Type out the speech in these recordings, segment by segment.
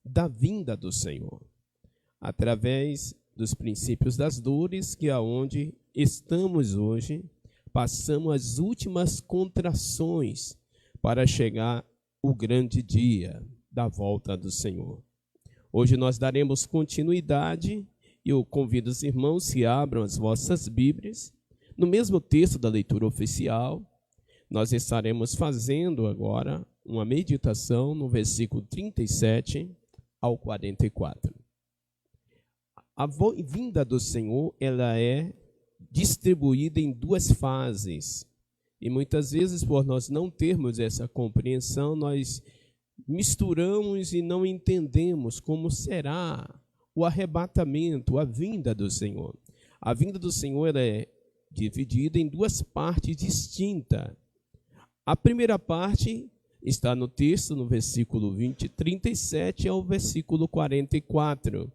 da vinda do Senhor, através dos princípios das dores, que é onde estamos hoje, passamos as últimas contrações para chegar o grande dia da volta do Senhor. Hoje nós daremos continuidade e eu convido os irmãos que abram as vossas Bíblias. No mesmo texto da leitura oficial, nós estaremos fazendo agora uma meditação no versículo 37 ao 44. A vinda do Senhor, ela é distribuída em duas fases. E muitas vezes, por nós não termos essa compreensão, nós misturamos e não entendemos como será o arrebatamento, a vinda do Senhor. A vinda do Senhor ela é dividida em duas partes distintas. A primeira parte está no texto, no versículo 37 ao versículo 44.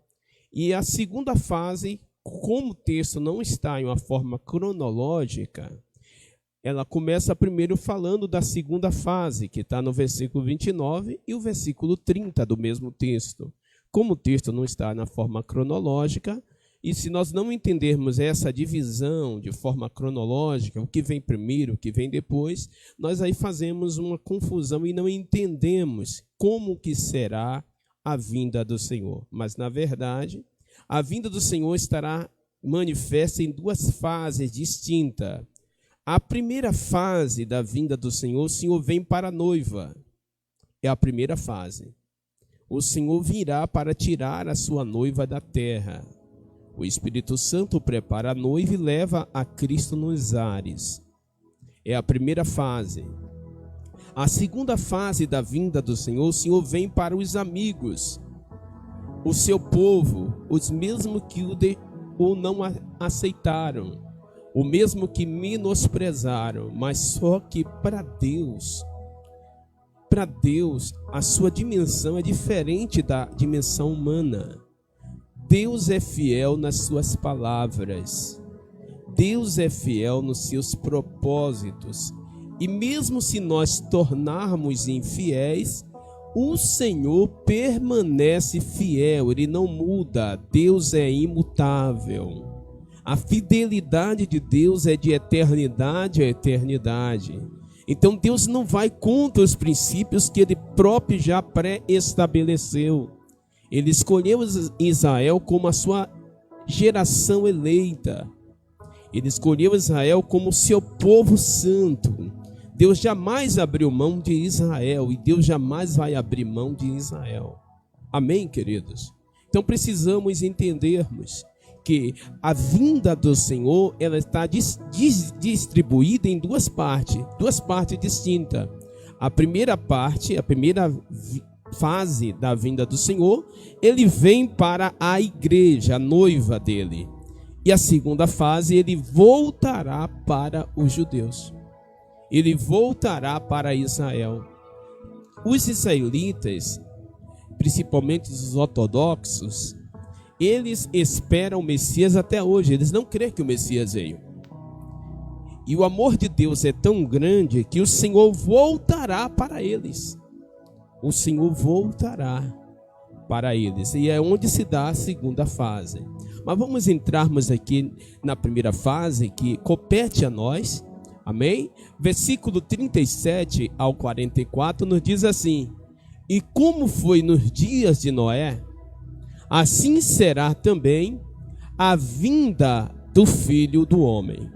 E a segunda fase, como o texto não está em uma forma cronológica, ela começa primeiro falando da segunda fase, que está no versículo 29 e o versículo 30 do mesmo texto. Como o texto não está na forma cronológica, e se nós não entendermos essa divisão de forma cronológica, o que vem primeiro, o que vem depois, nós aí fazemos uma confusão e não entendemos como que será a vinda do Senhor. Mas, na verdade, a vinda do Senhor estará manifesta em duas fases distintas. A primeira fase da vinda do Senhor, o Senhor vem para a noiva. É a primeira fase. O Senhor virá para tirar a sua noiva da terra. O Espírito Santo prepara a noiva e leva a Cristo nos ares. É a primeira fase. A segunda fase da vinda do Senhor, o Senhor vem para os amigos, o seu povo, os mesmos que o não aceitaram, o mesmo que menosprezaram, mas só que para Deus, a sua dimensão é diferente da dimensão humana. Deus é fiel nas suas palavras. Deus é fiel nos seus propósitos. E mesmo se nós tornarmos infiéis, o Senhor permanece fiel, Ele não muda. Deus é imutável. A fidelidade de Deus é de eternidade a eternidade. Então Deus não vai contra os princípios que Ele próprio já pré-estabeleceu. Ele escolheu Israel como a sua geração eleita. Ele escolheu Israel como seu povo santo. Deus jamais abriu mão de Israel e Deus jamais vai abrir mão de Israel. Amém, queridos? Então precisamos entendermos que a vinda do Senhor ela está distribuída em duas partes distintas. A primeira parte, a primeira fase da vinda do Senhor, ele vem para a igreja, a noiva dele. E a segunda fase, ele voltará para os judeus. Ele voltará para Israel. Os israelitas, principalmente os ortodoxos, eles esperam o Messias até hoje. Eles não creem que o Messias veio. E o amor de Deus é tão grande que o Senhor voltará para eles. O Senhor voltará para eles. E é onde se dá a segunda fase. Mas vamos entrarmos aqui na primeira fase que compete a nós. Amém? Versículo 37 ao 44 nos diz assim: E como foi nos dias de Noé, assim será também a vinda do Filho do Homem.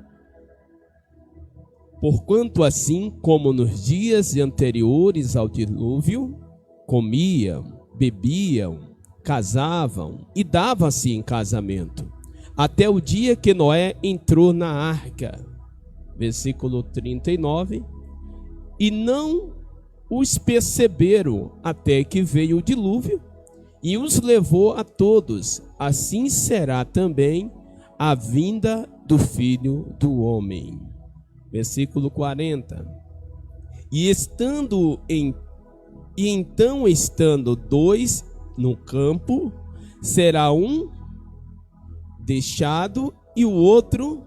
Porquanto assim como nos dias anteriores ao dilúvio, comiam, bebiam, casavam e davam-se em casamento, até o dia que Noé entrou na arca. Versículo 39. E não os perceberam até que veio o dilúvio e os levou a todos. Assim será também a vinda do Filho do Homem. Versículo 40. E então estando dois no campo, será um deixado e o outro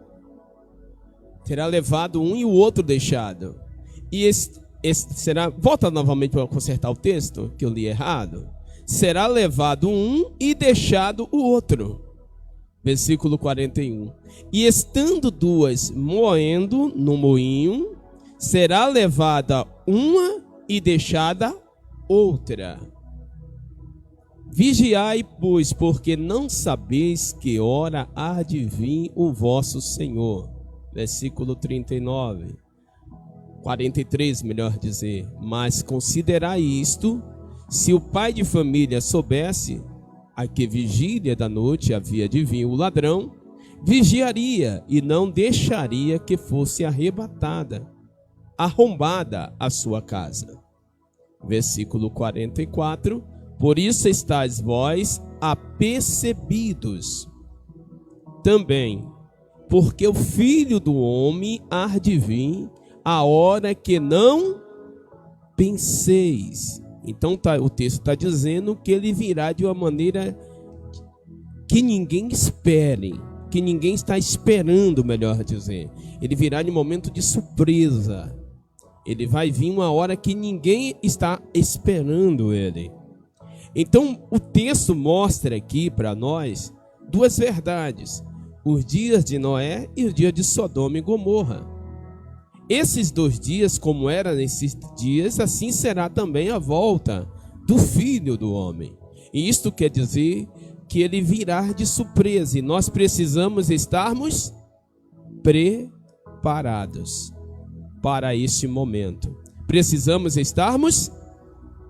será levado, um e o outro deixado. E será, volta novamente para consertar o texto que eu li errado. será levado um e deixado o outro. Versículo 41. E estando duas moendo no moinho, será levada uma e deixada outra. Vigiai, pois, porque não sabeis que hora há de vir o vosso Senhor. Versículo 39. 43, melhor dizer. Mas considerai isto: se o pai de família soubesse a que vigília da noite havia de vir o ladrão, vigiaria e não deixaria que fosse arrombada a sua casa. Versículo 44. Por isso estáis vós apercebidos também, porque o Filho do Homem há de vir a hora que não penseis. Então o texto está dizendo que ele virá de uma maneira que ninguém espere, que ninguém está esperando, melhor dizer. Ele virá de momento de surpresa. Ele vai vir uma hora que ninguém está esperando ele. Então o texto mostra aqui para nós duas verdades: os dias de Noé e o dia de Sodoma e Gomorra. Esses 2 dias, como era nesses dias, assim será também a volta do Filho do Homem. E isto quer dizer que ele virá de surpresa, e nós precisamos estarmos preparados para este momento. Precisamos estarmos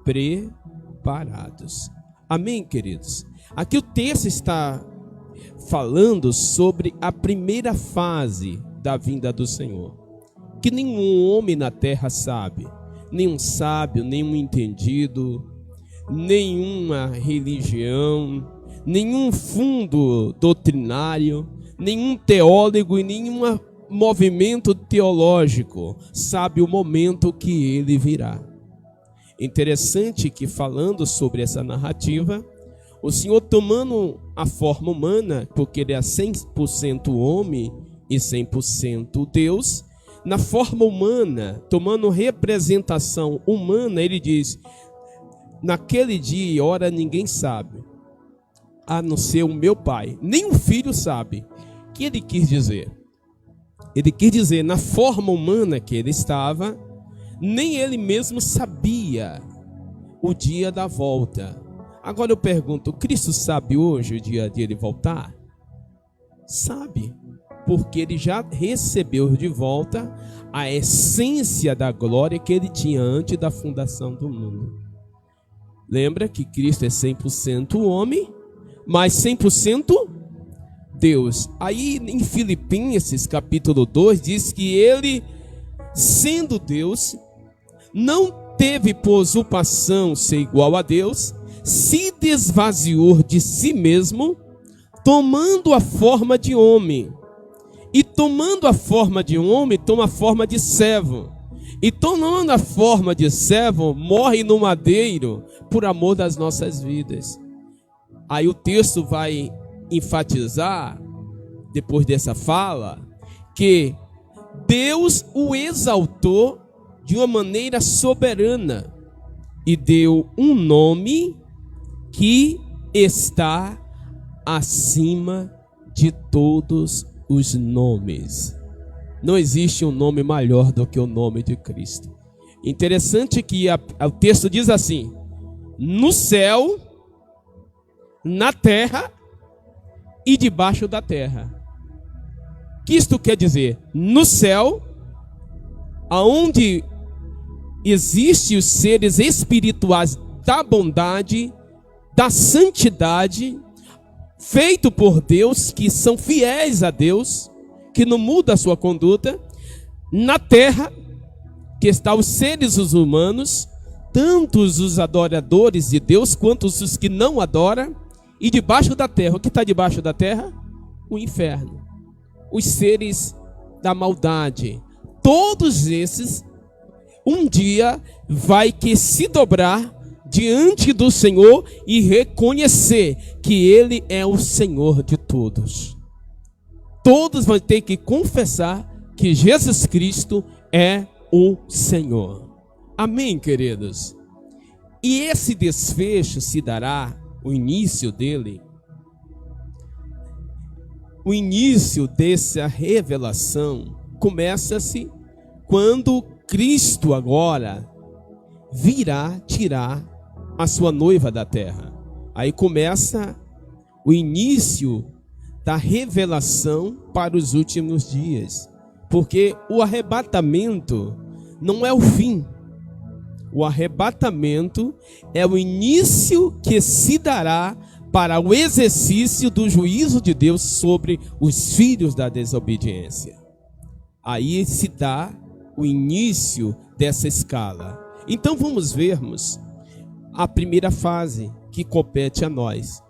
preparados. Amém, queridos? Aqui o texto está falando sobre a primeira fase da vinda do Senhor, que nenhum homem na terra sabe, nenhum sábio, nenhum entendido, nenhuma religião, nenhum fundo doutrinário, nenhum teólogo e nenhum movimento teológico sabe o momento que ele virá. Interessante que, falando sobre essa narrativa, o Senhor, tomando a forma humana, porque ele é 100% homem e 100% Deus, na forma humana, tomando representação humana, ele diz: naquele dia e hora ninguém sabe, a não ser o meu Pai, nem o Filho sabe. O que ele quis dizer? Ele quis dizer, na forma humana que ele estava, nem ele mesmo sabia o dia da volta. Agora eu pergunto, Cristo sabe hoje o dia de ele voltar? Sabe, porque ele já recebeu de volta a essência da glória que ele tinha antes da fundação do mundo. Lembra que Cristo é 100% homem, mas 100% Deus. Aí em Filipenses capítulo 2 diz que ele, sendo Deus, não teve por usurpação ser igual a Deus, se desvaziou de si mesmo, tomando a forma de homem. E tomando a forma de homem, toma a forma de servo. E tomando a forma de servo, morre no madeiro por amor das nossas vidas. Aí o texto vai enfatizar, depois dessa fala, que Deus o exaltou de uma maneira soberana e deu um nome que está acima de todos os nomes. Não existe um nome maior do que o nome de Cristo. Interessante que o texto diz assim: no céu, na terra e debaixo da terra. O que isto quer dizer? No céu, aonde existem os seres espirituais da bondade, da santidade, feito por Deus, que são fiéis a Deus, que não muda a sua conduta. Na terra, que estão os seres humanos, tanto os adoradores de Deus, quanto os que não adoram. E debaixo da terra, o que está debaixo da terra? O inferno, os seres da maldade. Todos esses, um dia, vai que se dobrar diante do Senhor e reconhecer que Ele é o Senhor de todos. Todos vão ter que confessar que Jesus Cristo é o Senhor. Amém, queridos? E esse desfecho se dará, o início dele, o início dessa revelação começa-se quando Cristo agora virá tirar a sua noiva da terra. Aí começa o início da revelação para os últimos dias. Porque o arrebatamento não é o fim. O arrebatamento é o início que se dará para o exercício do juízo de Deus sobre os filhos da desobediência. Aí se dá o início dessa escala. Então vamos vermos a primeira fase que compete a nós.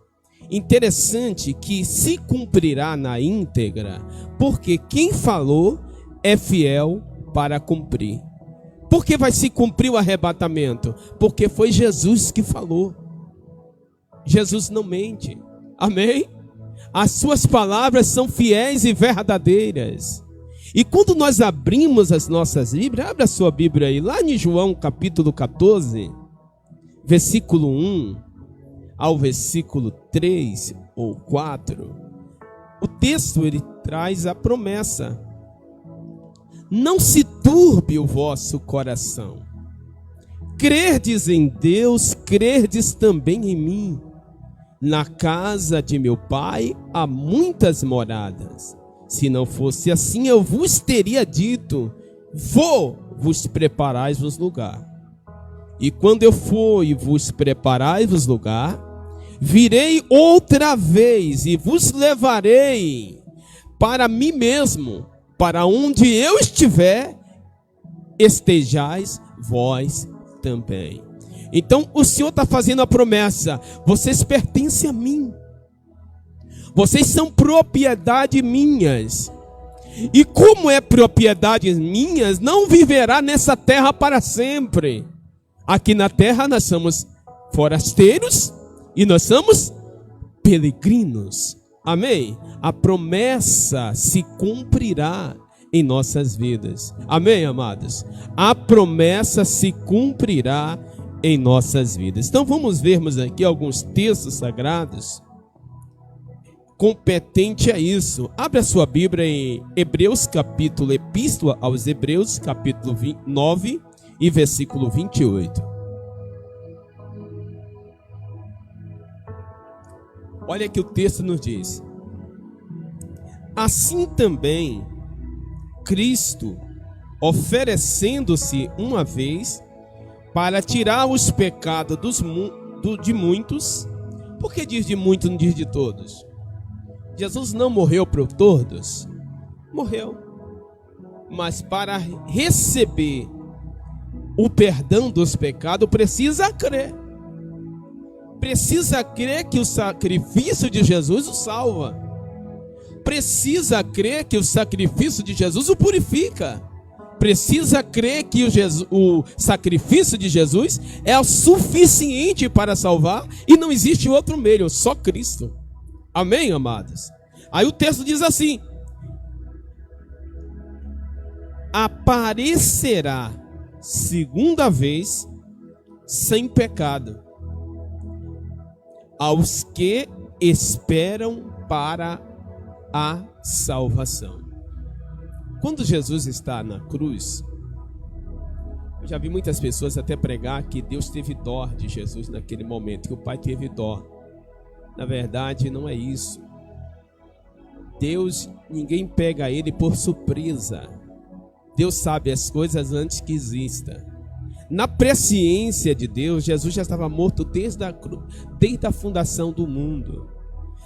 Interessante que se cumprirá na íntegra, porque quem falou é fiel para cumprir. Por que vai se cumprir o arrebatamento? Porque foi Jesus que falou. Jesus não mente. Amém? As suas palavras são fiéis e verdadeiras. E quando nós abrimos as nossas Bíblias, abre a sua Bíblia aí, lá em João capítulo 14, versículo 1 ao versículo 3 ou 4, o texto ele traz a promessa: não se turbe o vosso coração. Crerdes em Deus, crerdes também em mim. Na casa de meu Pai há muitas moradas. Se não fosse assim, eu vos teria dito: vou vos preparai-vos lugar. E quando eu for e vos preparai-vos lugar, virei outra vez e vos levarei para mim mesmo, para onde eu estiver, estejais vós também. Então o Senhor está fazendo a promessa: vocês pertencem a mim, vocês são propriedade minhas. E como é propriedade minhas, não viverá nessa terra para sempre. Aqui na terra nós somos forasteiros e nós somos peregrinos. Amém? A promessa se cumprirá em nossas vidas. Amém, amados? A promessa se cumprirá em nossas vidas. Então vamos vermos aqui alguns textos sagrados competente a isso. Abre a sua Bíblia em Hebreus capítulo, Epístola aos Hebreus capítulo 9 e versículo 28. Olha que o texto nos diz: assim também Cristo, oferecendo-se uma vez para tirar os pecados de muitos. Por que diz de muitos, não diz de todos? Jesus não morreu por todos? Morreu. Mas para receber o perdão dos pecados, precisa crer. Precisa crer que o sacrifício de Jesus o salva. Precisa crer que o sacrifício de Jesus o purifica. Precisa crer que o sacrifício de Jesus é o suficiente para salvar e não existe outro meio, só Cristo. Amém, amados? Aí o texto diz assim: aparecerá segunda vez sem pecado aos que esperam para a salvação. Quando Jesus está na cruz, eu já vi muitas pessoas até pregar que Deus teve dó de Jesus naquele momento, que o Pai teve dó. Na verdade, não é isso. Deus, ninguém pega ele por surpresa. Deus sabe as coisas antes que exista. Na presciência de Deus, Jesus já estava morto desde a fundação do mundo.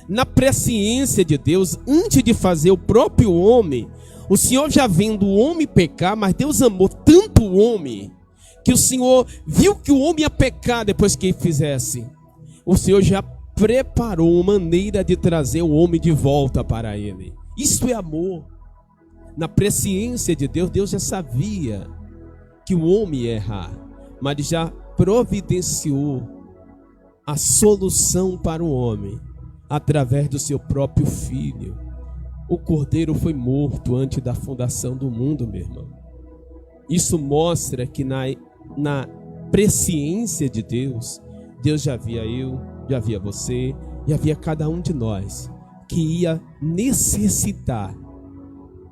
Na presciência de Deus, antes de fazer o próprio homem, o Senhor já vendo o homem pecar, mas Deus amou tanto o homem, que o Senhor viu que o homem ia pecar depois que ele fizesse. O Senhor já preparou uma maneira de trazer o homem de volta para ele. Isso é amor. Na presciência de Deus, Deus já sabia que o homem ia errar, mas já providenciou a solução para o homem através do seu próprio filho. O cordeiro foi morto antes da fundação do mundo, meu irmão. Isso mostra que na presciência de Deus, Deus já via eu, já via você, já via cada um de nós que ia necessitar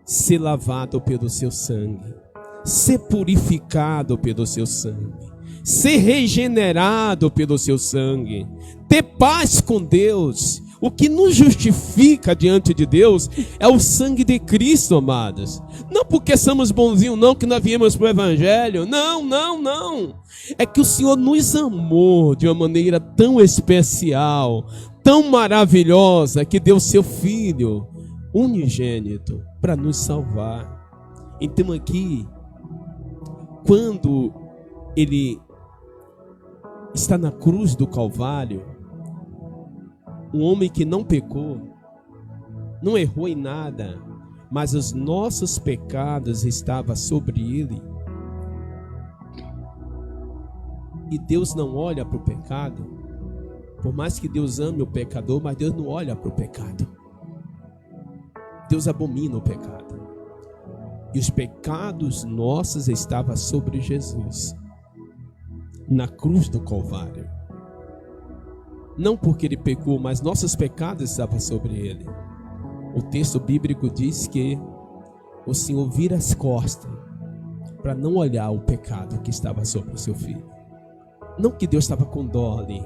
ser lavado pelo seu sangue, ser purificado pelo seu sangue, ser regenerado pelo seu sangue, ter paz com Deus. O que nos justifica diante de Deus é o sangue de Cristo, amados. Não porque somos bonzinhos, não, que nós viemos para o Evangelho. Não, não, não. É que o Senhor nos amou de uma maneira tão especial, tão maravilhosa, que deu seu Filho unigênito para nos salvar. Então aqui, quando Ele está na cruz do Calvário, um homem que não pecou, não errou em nada, mas os nossos pecados estavam sobre ele. E Deus não olha para o pecado, por mais que Deus ame o pecador, mas Deus não olha para o pecado. Deus abomina o pecado. E os pecados nossos estavam sobre Jesus, na cruz do Calvário. Não porque ele pecou, mas nossos pecados estavam sobre ele. O texto bíblico diz que o Senhor vira as costas para não olhar o pecado que estava sobre o seu filho. Não que Deus estava com dó ali,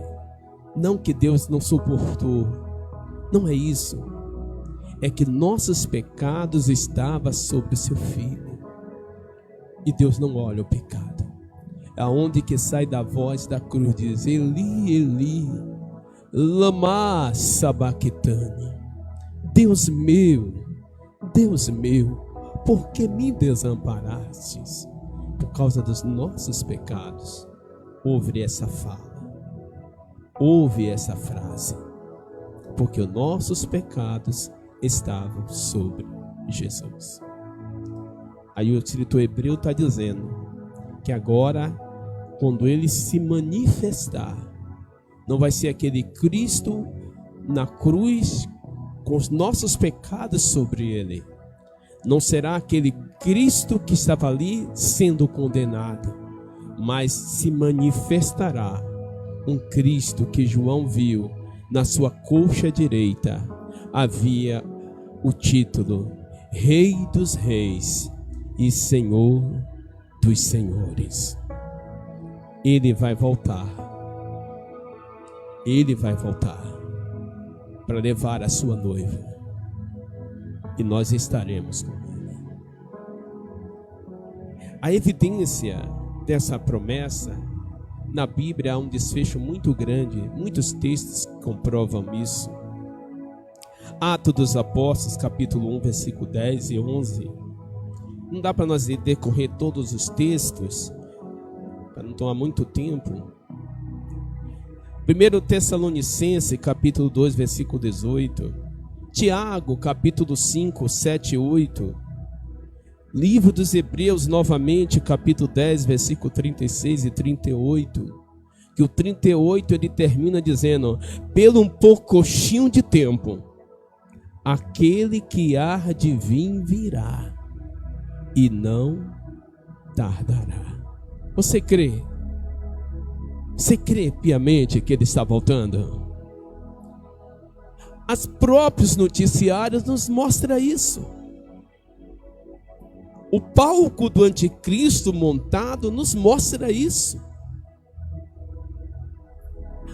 não que Deus não suportou, não é isso. É que nossos pecados estavam sobre o seu filho, e Deus não olha o pecado. É onde que sai da voz da cruz, diz: Eli, Eli, lama sabachthani. Deus meu, por que me desamparastes? Por causa dos nossos pecados. Ouve essa fala, ouve essa frase, porque os nossos pecados estavam sobre Jesus. Aí o escritor hebreu está dizendo que agora, quando ele se manifestar, não vai ser aquele Cristo na cruz com os nossos pecados sobre ele. Não será aquele Cristo que estava ali sendo condenado, mas se manifestará um Cristo que João viu na sua coxa direita. Havia o título Rei dos Reis e Senhor dos Senhores. Ele vai voltar. Ele vai voltar para levar a sua noiva, e nós estaremos com ele. A evidência dessa promessa na Bíblia há um desfecho muito grande, muitos textos comprovam isso. Atos dos Apóstolos, capítulo 1, versículo 10 e 11. Não dá para nós decorrer todos os textos, para não tomar muito tempo. 1 Tessalonicenses, capítulo 2, versículo 18. Tiago, capítulo 5, 7 e 8. Livro dos Hebreus, novamente, capítulo 10, versículo 36 e 38. Que o 38 ele termina dizendo: pelo um poucochinho de tempo, aquele que há de vir virá, e não tardará. Você crê? Você crê piamente que ele está voltando? Os próprios noticiários nos mostram isso. O palco do anticristo montado nos mostra isso.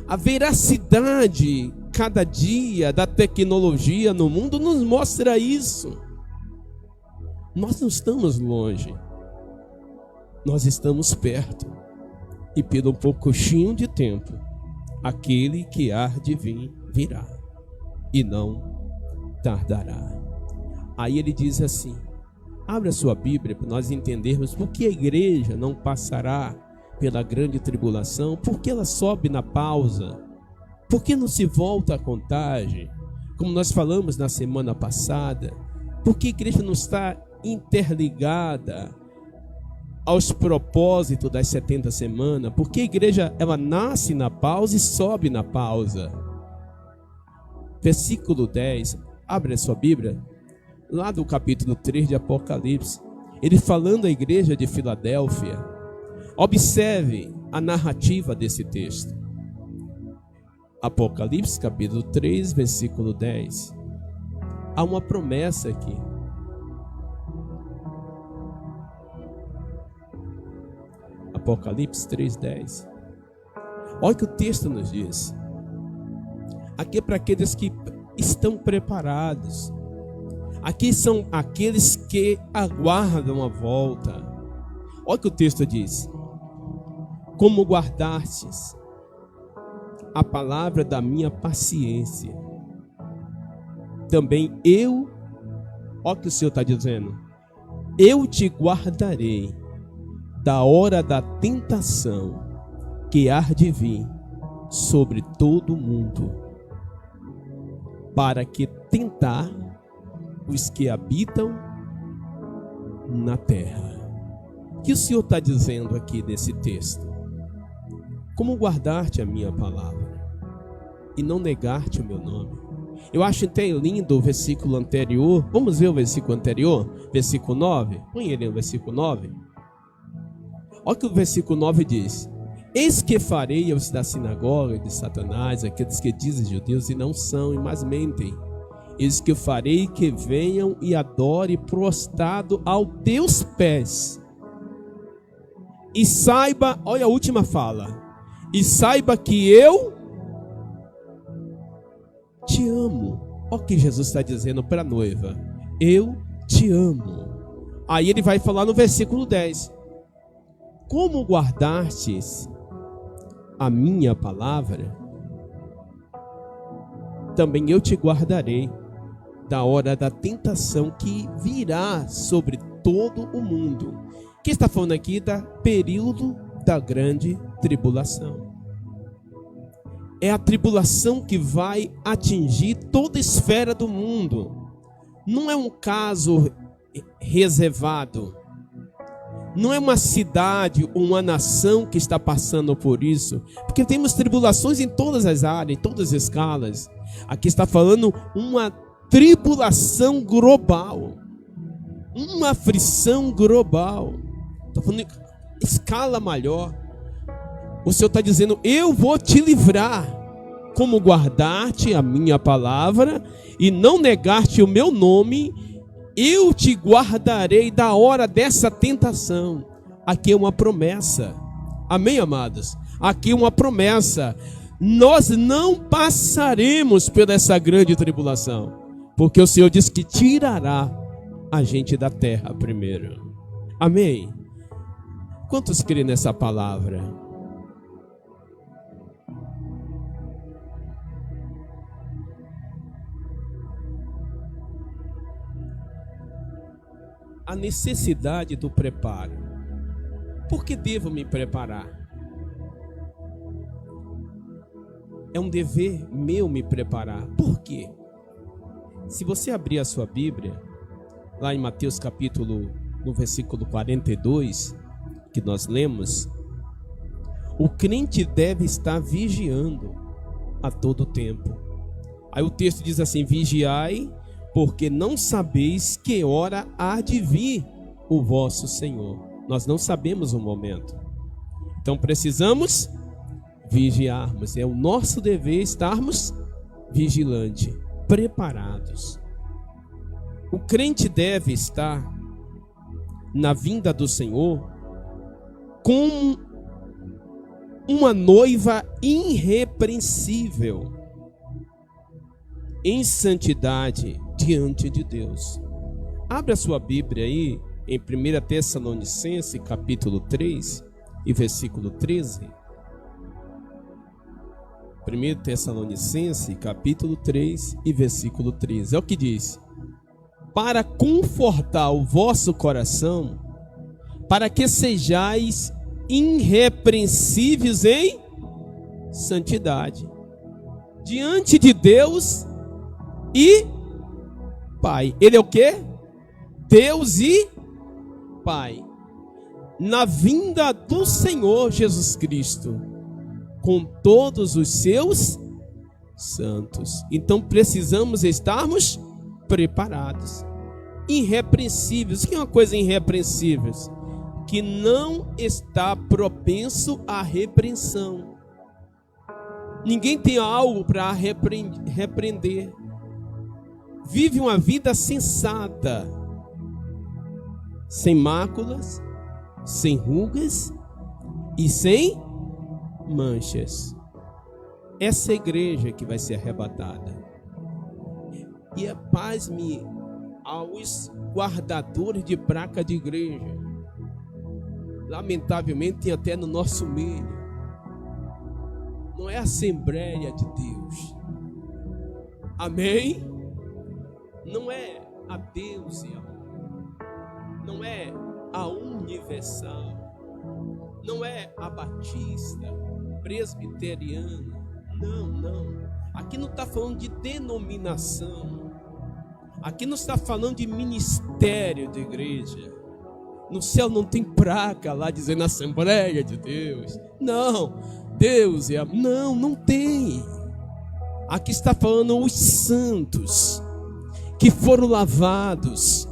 A veracidade cada dia da tecnologia no mundo nos mostra isso. Nós não estamos longe, nós estamos perto. E pelo pouquinho de tempo, aquele que há de vir virá, e não tardará. Aí ele diz assim, abre a sua Bíblia para nós entendermos por que a igreja não passará pela grande tribulação, por que ela sobe na pausa, por que não se volta a contagem, como nós falamos na semana passada, por que a igreja não está interligada aos propósitos das 70 semanas, porque a igreja ela nasce na pausa e sobe na pausa. Versículo 10, abre a sua Bíblia, lá do capítulo 3 de Apocalipse, ele falando à igreja de Filadélfia. Observe a narrativa desse texto. Apocalipse capítulo 3, versículo 10. Há uma promessa aqui. Apocalipse 3:10. Olha o que o texto nos diz. Aqui é para aqueles que estão preparados. Aqui são aqueles que aguardam a volta. Olha o que o texto diz. Como guardastes a palavra da minha paciência, também eu, olha o que o Senhor está dizendo, eu te guardarei da hora da tentação que há de vir sobre todo o mundo, para que tentar os que habitam na terra. O que o Senhor está dizendo aqui nesse texto? Como guardar-te a minha palavra e não negar-te o meu nome? Eu acho até lindo o versículo anterior. Vamos ver o versículo anterior? Versículo 9. Põe ele no versículo 9. Olha o que o versículo 9 diz. Eis que farei aos da sinagoga de Satanás, aqueles que dizem judeus e não são, mas mentem. Eis que eu farei que venham e adorem prostrado aos teus pés. E saiba, olha a última fala. E saiba que eu te amo. Olha o que Jesus está dizendo para a noiva. Eu te amo. Aí ele vai falar no versículo 10. Como guardastes a minha palavra, também eu te guardarei da hora da tentação que virá sobre todo o mundo. Que está falando aqui da período da grande tribulação. É a tribulação que vai atingir toda a esfera do mundo. Não é um caso reservado. Não é uma cidade ou uma nação que está passando por isso. Porque temos tribulações em todas as áreas, em todas as escalas. Aqui está falando uma tribulação global. Uma aflição global. Está falando escala maior. O Senhor está dizendo, eu vou te livrar. Como guardar-te a minha palavra e não negar-te o meu nome, eu te guardarei da hora dessa tentação. Aqui é uma promessa. Amém, amados? Aqui é uma promessa. Nós não passaremos por essa grande tribulação, porque o Senhor diz que tirará a gente da terra primeiro. Amém? Quantos creem nessa palavra? A necessidade do preparo. Por que devo me preparar? É um dever meu me preparar. Por quê? Se você abrir a sua Bíblia, lá em Mateus capítulo, no versículo 42, que nós lemos, o crente deve estar vigiando a todo tempo. Aí o texto diz assim, vigiai, porque não sabeis que hora há de vir o vosso Senhor. Nós não sabemos o momento. Então precisamos vigiarmos. É o nosso dever estarmos vigilantes, preparados. O crente deve estar na vinda do Senhor como uma noiva irrepreensível, em santidade diante de Deus. Abre a sua Bíblia aí em 1 Tessalonicenses capítulo 3 e versículo 13. 1 Tessalonicenses capítulo 3 e versículo 13. É o que diz: para confortar o vosso coração, para que sejais irrepreensíveis em santidade diante de Deus e Pai. Ele é o quê? Deus e Pai. Na vinda do Senhor Jesus Cristo, com todos os seus santos. Então precisamos estarmos preparados, irrepreensíveis. O que é uma coisa irrepreensível? que não está propenso à repreensão. Ninguém tem algo para repreender. Vive uma vida sensata, sem máculas, sem rugas e sem manchas. Essa igreja que vai ser arrebatada. E pasme aos guardadores de placa de igreja. Lamentavelmente tem até no nosso meio. Não é a Assembleia de Deus. Amém? Não é a Deusia. Não é a Universal. Não é a Batista, Presbiteriana. Não. Aqui não está falando de denominação. Aqui não está falando de ministério de igreja. No céu não tem placa lá dizendo Assembleia de Deus. Não, Deus é... Não tem. Aqui está falando os santos que foram lavados,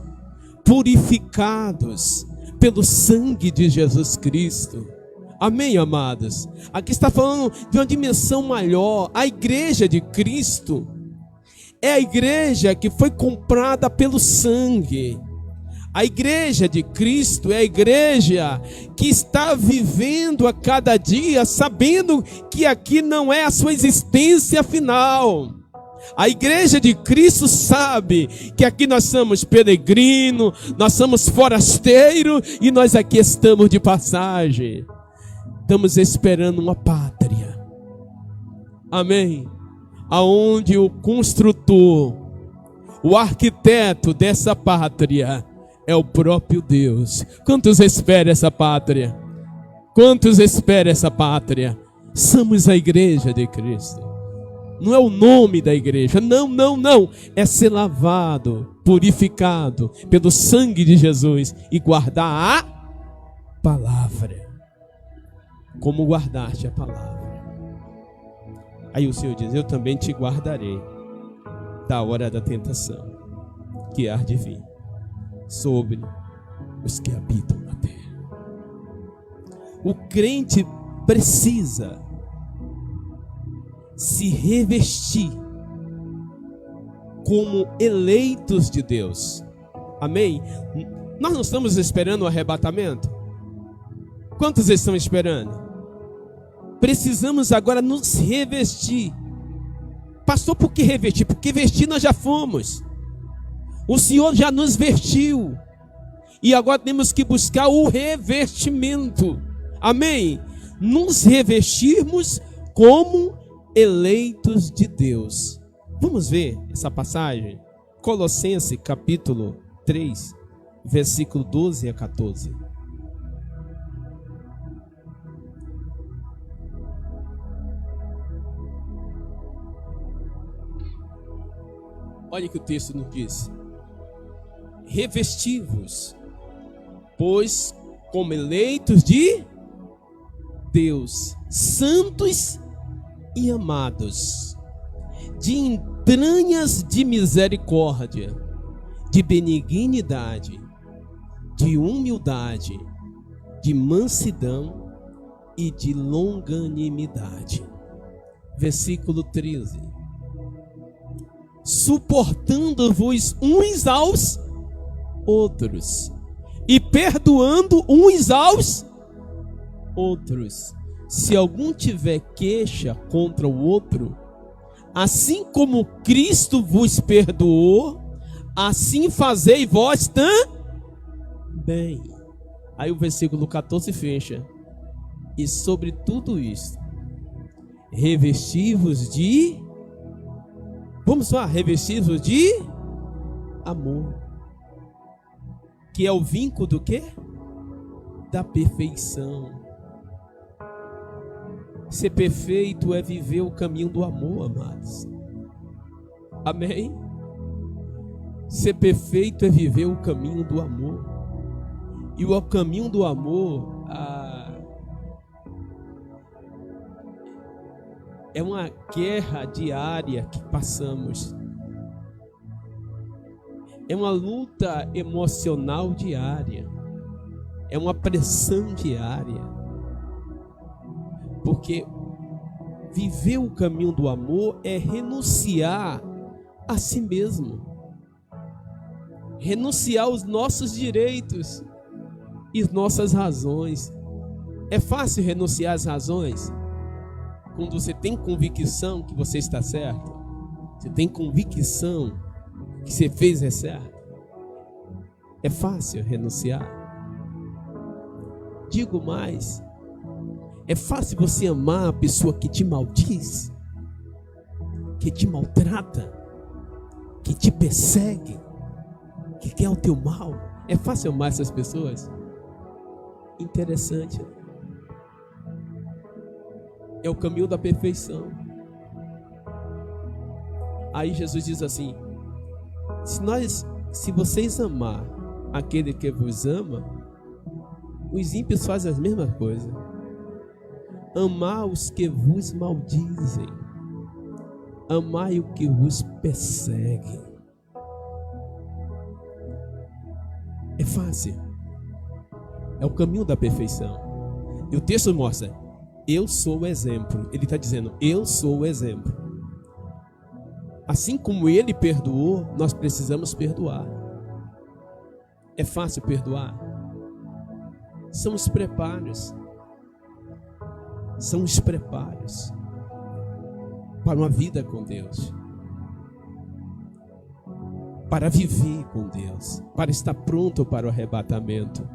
purificados pelo sangue de Jesus Cristo. Amém, amados? Aqui está falando de uma dimensão maior. A igreja de Cristo é a igreja que foi comprada pelo sangue. A igreja de Cristo é a igreja que está vivendo a cada dia, sabendo que aqui não é a sua existência final. A igreja de Cristo sabe que aqui nós somos peregrino, nós somos forasteiro e nós aqui estamos de passagem. Estamos esperando uma pátria. Amém? Aonde o construtor, o arquiteto dessa pátria é o próprio Deus. Quantos esperam essa pátria? Quantos esperam essa pátria? Somos a igreja de Cristo. Não é o nome da igreja, não. É ser lavado, purificado pelo sangue de Jesus e guardar a palavra. Como guardaste a palavra. Aí o Senhor diz: eu também te guardarei da hora da tentação que há de vir sobre os que habitam na terra. O crente precisa se revestir como eleitos de Deus. Amém? Nós não estamos esperando o arrebatamento? Quantos estão esperando? Precisamos agora nos revestir. Pastor, por que revestir? Porque vestir nós já fomos. O Senhor já nos vestiu. E agora temos que buscar o revestimento. Amém? Nos revestirmos como eleitos de Deus. Vamos ver essa passagem? Colossenses capítulo 3, versículo 12 a 14. Olha o que o texto nos diz: revesti-vos, pois como eleitos de Deus, santos e amados, de entranhas de misericórdia, de benignidade, de humildade, de mansidão e de longanimidade. Versículo 13: suportando-vos uns aos outros e perdoando uns aos outros. Se algum tiver queixa contra o outro, assim como Cristo vos perdoou, assim fazei vós também. Aí o versículo 14 fecha: e sobre tudo isto, revesti-vos de... Vamos lá, revesti-vos de amor, que é o vínculo do quê? Da perfeição. Ser perfeito é viver o caminho do amor, amados. Amém? Ser perfeito é viver o caminho do amor. E o caminho do amor é uma guerra diária que passamos. É uma luta emocional diária. É uma pressão diária. Porque viver o caminho do amor é renunciar a si mesmo. Renunciar aos nossos direitos e nossas razões. É fácil renunciar às razões quando você tem convicção que você está certo. Você tem convicção que você fez é certo. É fácil renunciar. Digo mais, é fácil você amar a pessoa que te maldiz, que te maltrata, que te persegue, que quer o teu mal. É fácil amar essas pessoas? Interessante. É o caminho da perfeição. Aí Jesus diz assim: se vocês amar aquele que vos ama, os ímpios fazem as mesmas coisas. Amar os que vos maldizem, amai o que vos persegue. É fácil. É o caminho da perfeição. E o texto mostra: eu sou o exemplo. Ele está dizendo: eu sou o exemplo. Assim como ele perdoou, nós precisamos perdoar. É fácil perdoar? São os preparos. São os preparos para uma vida com Deus, para viver com Deus, para estar pronto para o arrebatamento.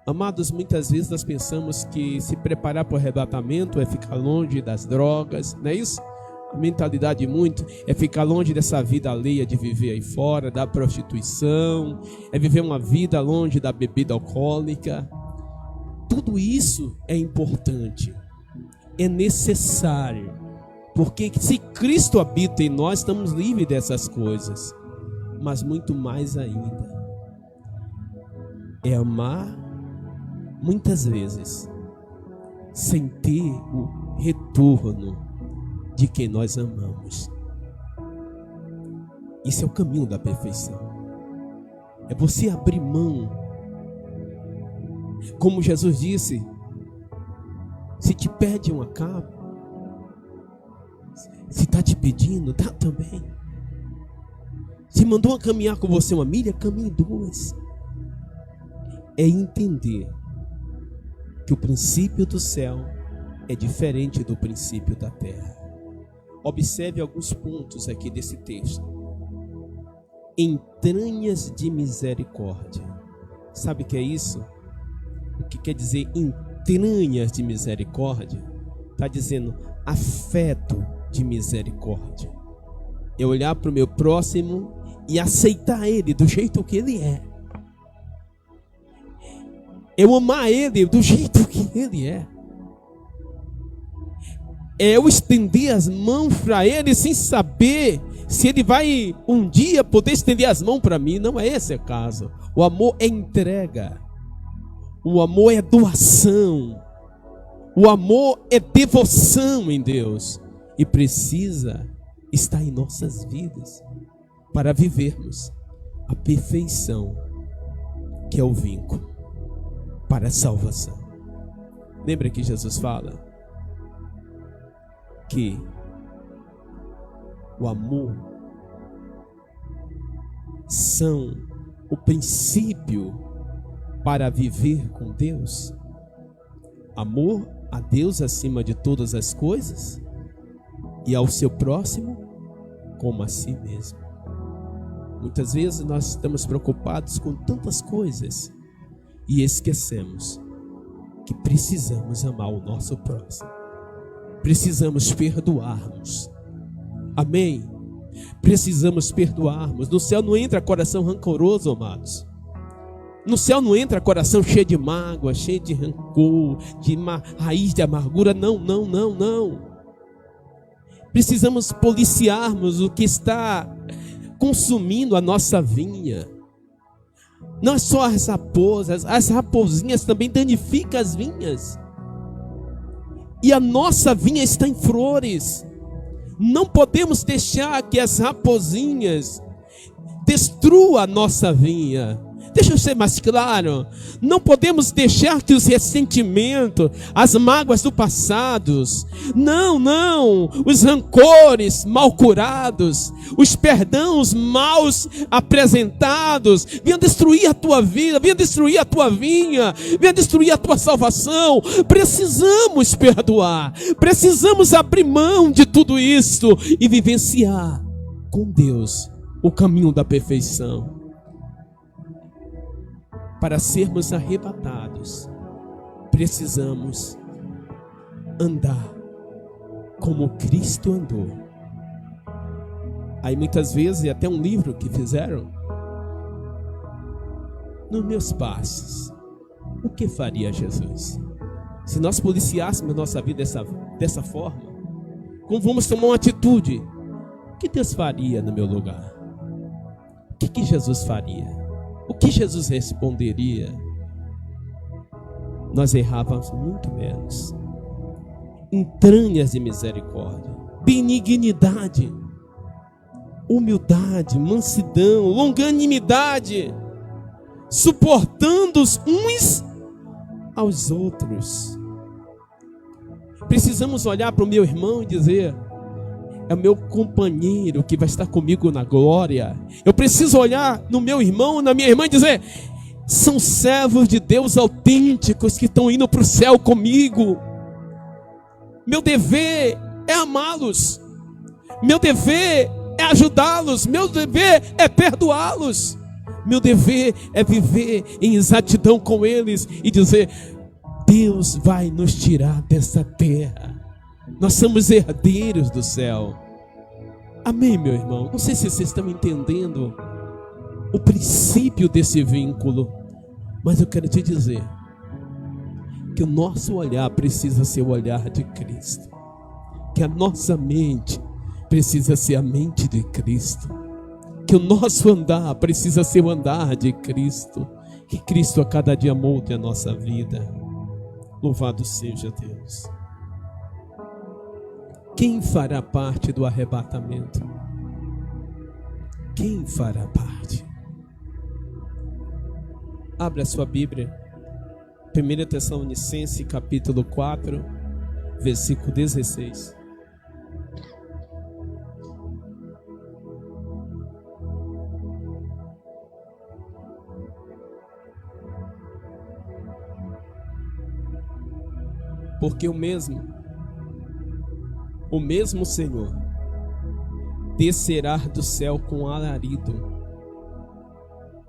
Amados, muitas vezes nós pensamos que se preparar para o arrebatamento é ficar longe das drogas, não é isso? A mentalidade muito é ficar longe dessa vida alheia de viver aí fora, da prostituição, é viver uma vida longe da bebida alcoólica. Tudo isso é importante, é necessário, porque se Cristo habita em nós, estamos livres dessas coisas. Mas muito mais ainda, é amar muitas vezes sem ter o retorno de quem nós amamos. Isso é o caminho da perfeição. É você abrir mão. Como Jesus disse: se te pede uma capa, se está te pedindo, dá também. Se mandou caminhar com você uma milha, caminhe 2. É entender que o princípio do céu é diferente do princípio da terra. Observe alguns pontos aqui desse texto. Entranhas de misericórdia. Sabe o que é isso? O que quer dizer entranhas de misericórdia? Está dizendo afeto de misericórdia. É olhar para o meu próximo e aceitar ele do jeito que ele é. Eu amar ele do jeito que ele é. É eu estender as mãos para ele sem saber se ele vai um dia poder estender as mãos para mim. Não é esse o caso. O amor é entrega. O amor é doação. O amor é devoção em Deus. E precisa estar em nossas vidas para vivermos a perfeição, que é o vínculo para a salvação. Lembra que Jesus fala que o amor são o princípio para viver com Deus? Amor a Deus acima de todas as coisas e ao seu próximo como a si mesmo. Muitas vezes nós estamos preocupados com tantas coisas e esquecemos que precisamos amar o nosso próximo. Precisamos perdoarmos. Amém? Precisamos perdoarmos. No céu não entra coração rancoroso, amados. No céu não entra coração cheio de mágoa, cheio de rancor, de raiz de amargura. Não, não, não, não. Precisamos policiarmos o que está consumindo a nossa vinha. Não é só as raposas, as raposinhas também danificam as vinhas. E a nossa vinha está em flores. Não podemos deixar que as raposinhas destruam a nossa vinha, Deixa eu ser mais claro. Não podemos deixar que os ressentimentos, as mágoas do passado, não, os rancores mal curados, os perdões mal apresentados, venham destruir a tua vida, venham destruir a tua vinha, venham destruir a tua salvação. Precisamos perdoar, precisamos abrir mão de tudo isso e vivenciar com Deus o caminho da perfeição. Para sermos arrebatados, precisamos andar como Cristo andou. Aí muitas vezes, até um livro que fizeram, nos meus passos, o que faria Jesus? Se nós policiássemos a nossa vida dessa forma, como vamos tomar uma atitude? O que Deus faria no meu lugar? O que Jesus faria? O que Jesus responderia? Nós errávamos muito menos. Entranhas de misericórdia, benignidade, humildade, mansidão, longanimidade, suportando uns aos outros. Precisamos olhar para o meu irmão e dizer: é o meu companheiro que vai estar comigo na glória. Eu preciso olhar no meu irmão, na minha irmã e dizer: são servos de Deus autênticos que estão indo para o céu comigo. Meu dever é amá-los. Meu dever é ajudá-los. Meu dever é perdoá-los. Meu dever é viver em exatidão com eles e dizer: Deus vai nos tirar dessa terra. Nós somos herdeiros do céu. Amém, meu irmão? Não sei se vocês estão entendendo o princípio desse vínculo, mas eu quero te dizer que o nosso olhar precisa ser o olhar de Cristo, que a nossa mente precisa ser a mente de Cristo, que o nosso andar precisa ser o andar de Cristo, que Cristo a cada dia molde a nossa vida. Louvado seja Deus. Quem fará parte do arrebatamento? Quem fará parte? Abra a sua Bíblia, 1 Tessalonicenses capítulo 4, versículo 16. Porque o mesmo Senhor descerá do céu com alarido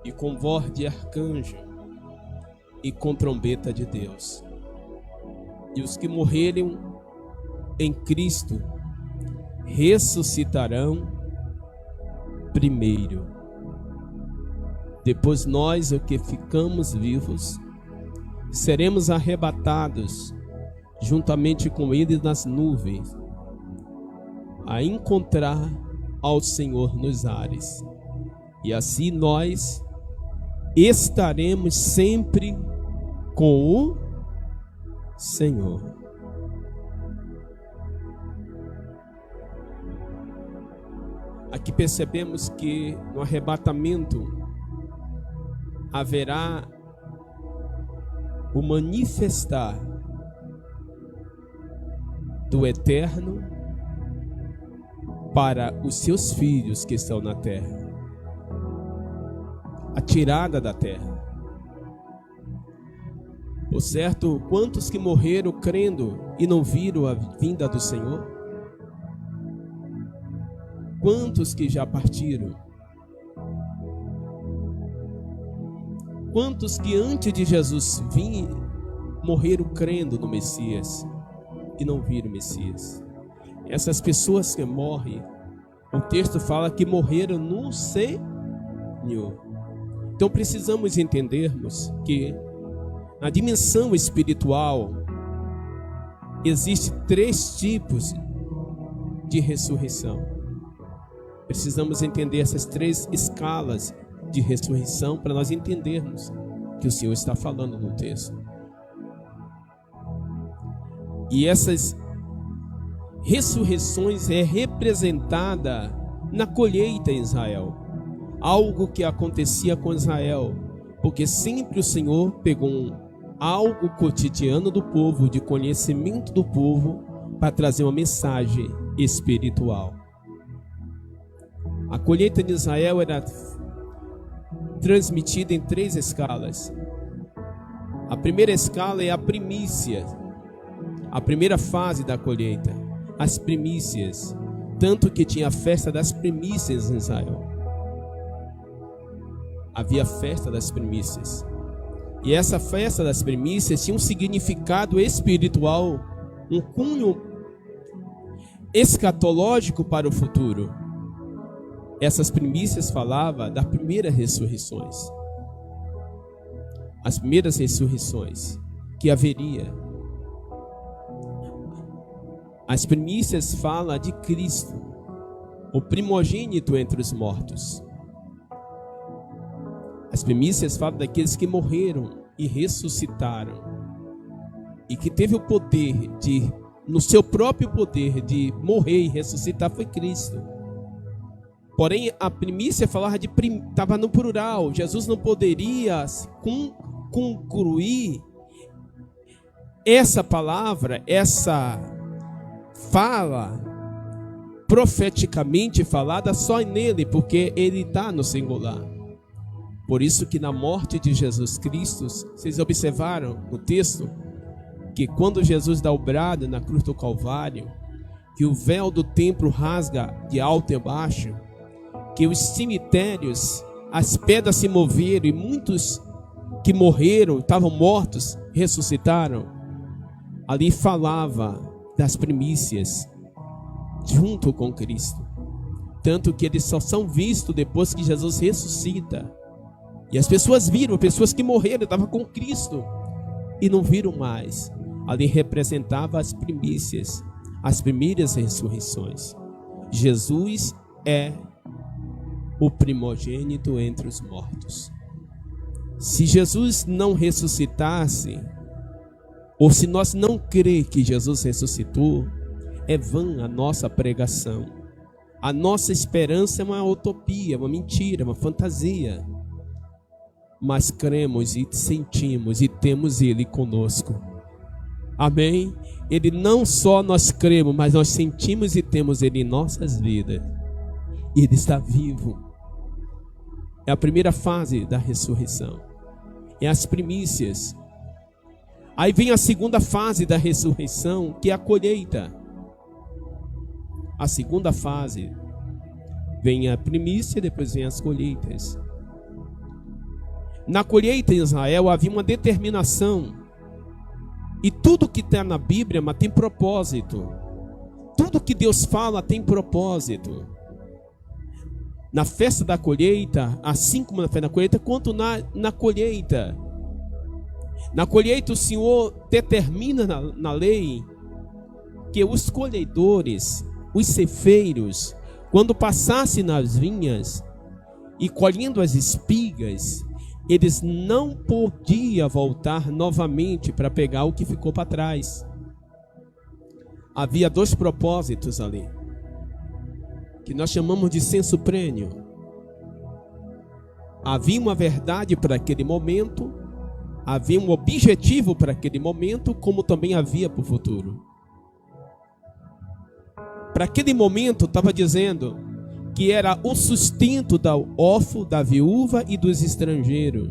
e com voz de arcanjo e com trombeta de Deus. E os que morrerem em Cristo ressuscitarão primeiro. Depois nós, os que ficamos vivos, seremos arrebatados juntamente com eles nas nuvens, a encontrar ao Senhor nos ares. E assim nós estaremos sempre com o Senhor. Aqui percebemos que no arrebatamento haverá o manifestar do eterno para os seus filhos que estão na terra. A tirada da terra. Por certo, quantos que morreram crendo e não viram a vinda do Senhor? Quantos que já partiram? Quantos que antes de Jesus vir morreram crendo no Messias e não viram o Messias? Essas pessoas que morrem, o texto fala que morreram no Senhor. Então precisamos entendermos que na dimensão espiritual existe 3 tipos de ressurreição. Precisamos entender essas 3 escalas de ressurreição para nós entendermos que o Senhor está falando no texto. E essas ressurreições é representada na colheita em Israel. Algo que acontecia com Israel Porque sempre o Senhor pegou algo cotidiano do povo, de conhecimento do povo, para trazer uma mensagem espiritual. A colheita de Israel era transmitida em 3 escalas. A primeira escala é a primícia, a primeira fase da colheita, as primícias, tanto que tinha a festa das primícias em Israel. Havia a festa das primícias. E essa festa das primícias tinha um significado espiritual, um cunho escatológico para o futuro. Essas primícias falavam das primeiras ressurreições. As primeiras ressurreições que haveria. As primícias falam de Cristo, o primogênito entre os mortos. As primícias falam daqueles que morreram e ressuscitaram. E que teve o poder de, no seu próprio poder de morrer e ressuscitar, foi Cristo. Porém, a primícia falava estava no plural. Jesus não poderia concluir essa palavra, essa fala profeticamente falada só nele, porque ele está no singular. Por isso que na morte de Jesus Cristo, vocês observaram no texto, que quando Jesus dá o brado na cruz do Calvário, que o véu do templo rasga de alto e baixo, que os cemitérios, as pedras se moveram e muitos que morreram, estavam mortos, ressuscitaram. Ali falava das primícias junto com Cristo. Tanto que eles só são vistos depois que Jesus ressuscita. E as pessoas viram, pessoas que morreram, estavam com Cristo e não viram mais. Ali representava as primícias, as primeiras ressurreições. Jesus é o primogênito entre os mortos. Se Jesus não ressuscitasse, ou se nós não crer que Jesus ressuscitou, é vã a nossa pregação. A nossa esperança é uma utopia, uma mentira, uma fantasia. Mas cremos e sentimos e temos Ele conosco. Amém? Ele não só nós cremos, mas nós sentimos e temos Ele em nossas vidas. Ele está vivo. É a primeira fase da ressurreição. É as primícias. Aí vem a segunda fase da ressurreição, que é a colheita. A segunda fase vem a primícia, depois vem as colheitas. Na colheita em Israel havia uma determinação. E tudo que está na Bíblia tem propósito. Tudo que Deus fala tem propósito. Na festa da colheita, assim como na festa da colheita, quanto na colheita. Na colheita o Senhor determina na lei que os colhedores, os ceifeiros, quando passassem nas vinhas e colhendo as espigas, eles não podiam voltar novamente para pegar o que ficou para trás. Havia 2 propósitos ali, que nós chamamos de senso prênio. Havia uma verdade para aquele momento, havia um objetivo para aquele momento, como também havia para o futuro. Para aquele momento estava dizendo que era o sustento da órfã, da viúva e dos estrangeiros.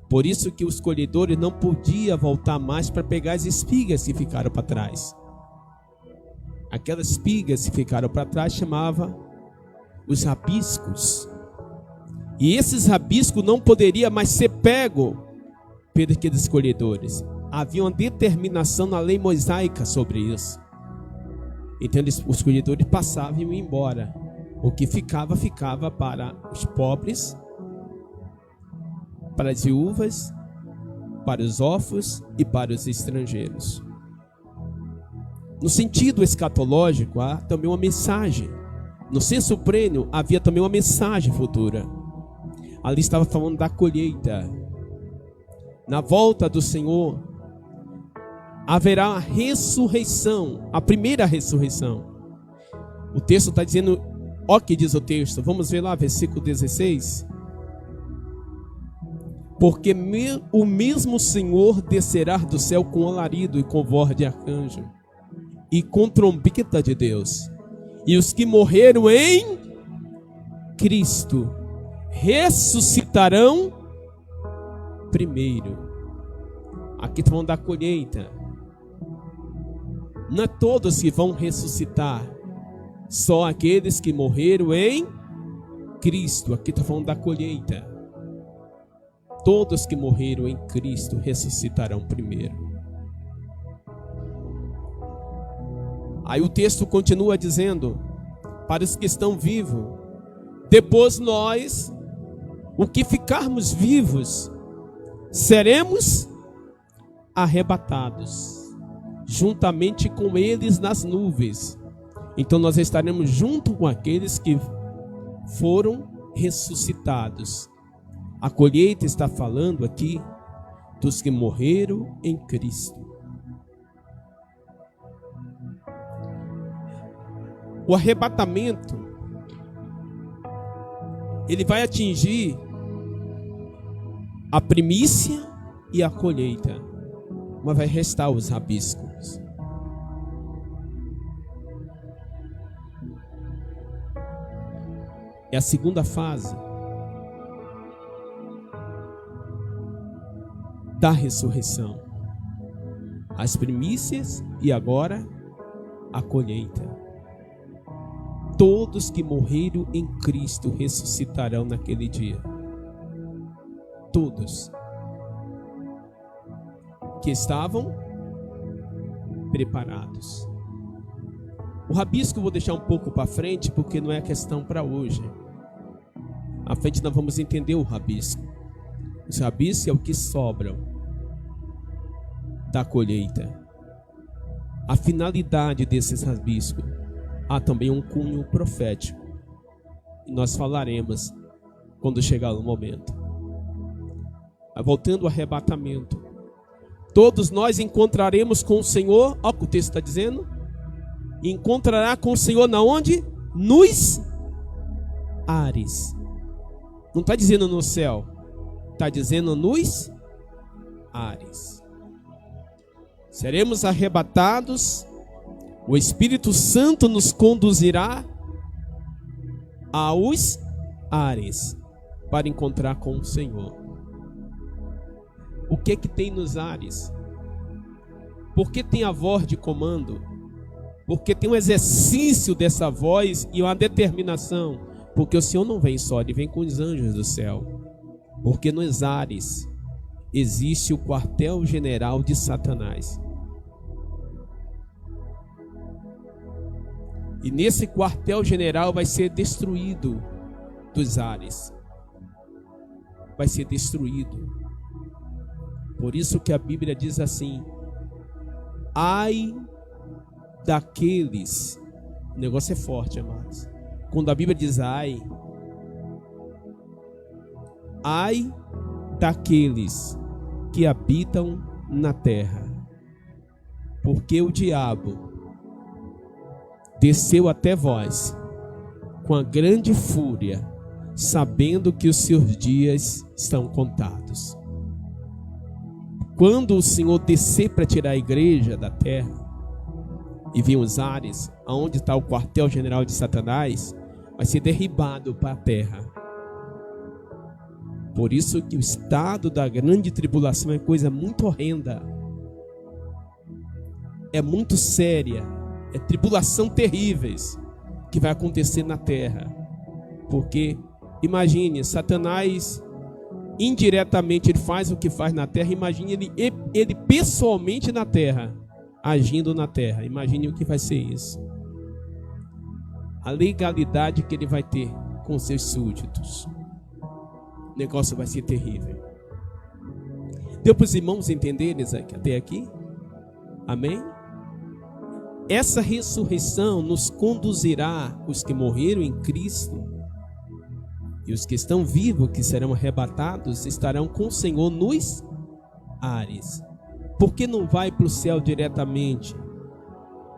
Por isso que os colhedores não podiam voltar mais para pegar as espigas que ficaram para trás. Aquelas espigas que ficaram para trás chamava os rabiscos. E esses rabiscos não poderiam mais ser pego pelos aqueles colhedores. Havia uma determinação na lei mosaica sobre isso. Então os colhedores passavam e iam embora. O que ficava, ficava para os pobres, para as viúvas, para os órfãos e para os estrangeiros. No sentido escatológico, há também uma mensagem. No senso prênio, havia também uma mensagem futura. Ali estava falando da colheita. Na volta do Senhor, haverá a ressurreição, a primeira ressurreição. O texto está dizendo, ó que diz o texto, vamos ver lá, versículo 16. Porque o mesmo Senhor descerá do céu com alarido e com voz de arcanjo e com trombeta de Deus. E os que morreram em Cristo ressuscitarão primeiro. Aqui estão falando da colheita. Não é todos que vão ressuscitar, só aqueles que morreram em Cristo. Aqui está falando da colheita. Todos que morreram em Cristo ressuscitarão primeiro. Aí o texto continua dizendo: para os que estão vivos, depois nós, o que ficarmos vivos, seremos arrebatados, juntamente com eles nas nuvens. Então nós estaremos junto com aqueles que foram ressuscitados. A colheita está falando aqui dos que morreram em Cristo. O arrebatamento, ele vai atingir a primícia e a colheita, mas vai restar os rabiscos. É a segunda fase da ressurreição. As primícias e agora a colheita. Todos que morreram em Cristo ressuscitarão naquele dia. Todos que estavam preparados. O rabisco eu vou deixar um pouco para frente, porque não é questão para hoje. À frente nós vamos entender o rabisco. Os rabiscos é o que sobram da colheita. A finalidade desses rabiscos. Há também um cunho profético. E nós falaremos quando chegar o momento. Voltando ao arrebatamento. Todos nós encontraremos com o Senhor. Olha o que o texto está dizendo. Encontrará com o Senhor na onde? Nos ares. Não está dizendo no céu. Está dizendo nos ares. Seremos arrebatados. O Espírito Santo nos conduzirá aos ares para encontrar com o Senhor. O que é que tem nos ares? Porque tem a voz de comando? Porque tem um exercício dessa voz e uma determinação. Porque o Senhor não vem só, Ele vem com os anjos do céu. Porque nos ares existe o quartel-general de Satanás. E nesse quartel-general vai ser destruído dos ares. Vai ser destruído. Por isso que a Bíblia diz assim: ai daqueles. O negócio é forte, amados. Quando a Bíblia diz ai daqueles que habitam na terra. Porque o diabo desceu até vós com a grande fúria, sabendo que os seus dias estão contados. Quando o Senhor descer para tirar a igreja da terra e vir os ares, aonde está o quartel-general de Satanás, vai ser derribado para a terra. Por isso que o estado da grande tribulação é coisa muito horrenda. É muito séria. É tribulação terríveis que vai acontecer na terra. Porque, imagine, Satanás indiretamente ele faz o que faz na terra. Imagine ele pessoalmente na terra, agindo na terra. Imagine o que vai ser isso. A legalidade que ele vai ter com seus súditos. O negócio vai ser terrível. Deu para os irmãos entenderem até aqui? Amém? Essa ressurreição nos conduzirá, os que morreram em Cristo e os que estão vivos, que serão arrebatados, estarão com o Senhor nos ares. Por que não vai para o céu diretamente?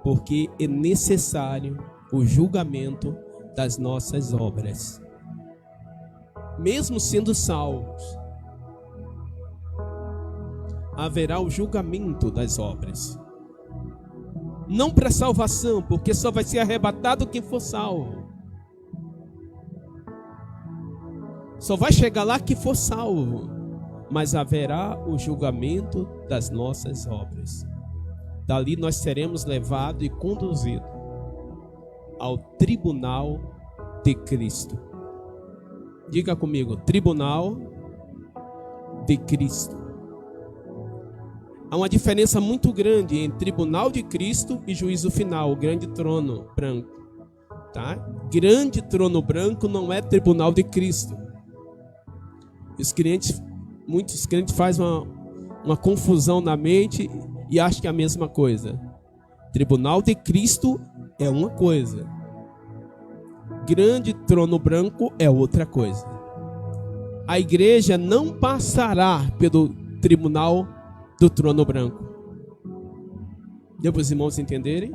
Porque é necessário o julgamento das nossas obras. Mesmo sendo salvos, haverá o julgamento das obras. Não para salvação, porque só vai ser arrebatado quem for salvo. Só vai chegar lá quem for salvo. Mas haverá o julgamento das nossas obras. Dali nós seremos levados e conduzidos ao tribunal de Cristo. Diga comigo, tribunal de Cristo. Há uma diferença muito grande entre tribunal de Cristo e juízo final, o grande trono branco. Tá? Grande trono branco não é tribunal de Cristo. Muitos crentes fazem uma confusão na mente e acham que é a mesma coisa. Tribunal de Cristo é uma coisa. Grande trono branco é outra coisa. A igreja não passará pelo tribunal do trono branco. Deu para os irmãos entenderem?